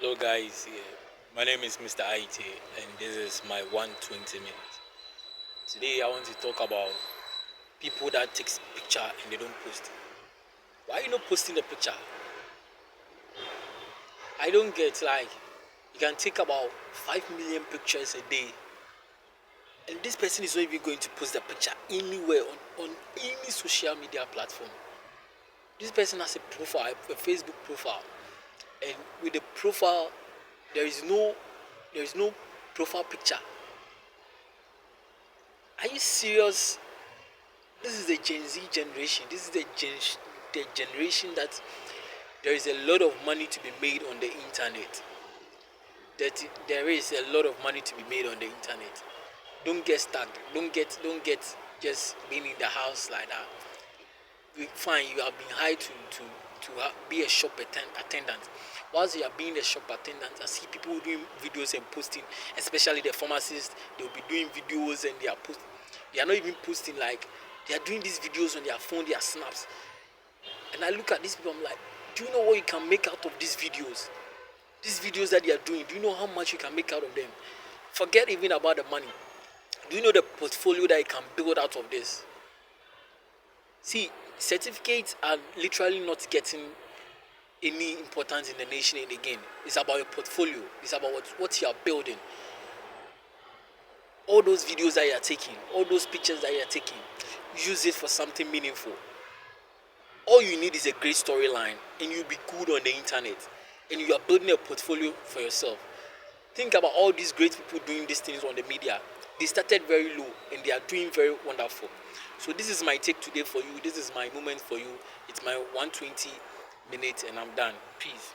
Hello guys, yeah. My name is Mr. Ayitey and this is my 120 minutes. Today I want to talk about people that takes picture and they don't post it. Why you not posting the picture? I don't get like you can take about 5 million pictures a day and this person is not even going to post the picture anywhere on any social media platform. This person has a profile, a Facebook profile, and with the profile there is no profile picture. Are you serious? This is the Gen Z generation. This is the generation that there is a lot of money to be made on the internet. That there is a lot of money to be made on the internet. Don't get stuck. Don't get just being in the house like that. Fine, you have been hired to be a shop attendant. Whilst you are being a shop attendant, I see people doing videos and posting, especially the pharmacists. They will be doing videos and they are not even posting, like they are doing these videos on their phone, their snaps. And I look at these people, I'm like, do you know what you can make out of these videos? These videos that they are doing, do you know how much you can make out of them? Forget even about the money. Do you know the portfolio that you can build out of this? See, certificates are literally not getting any importance in the nation again. It's about your portfolio. It's about what you are building. All those videos that you are taking, all those pictures that you are taking, use it for something meaningful. All you need is a great storyline and you'll be good on the internet. And you are building a portfolio for yourself. Think about all these great people doing these things on the media. They started very low and they are doing very wonderful. So this is my take today for you. This is my moment for you. It's my 120 minutes and I'm done. Peace.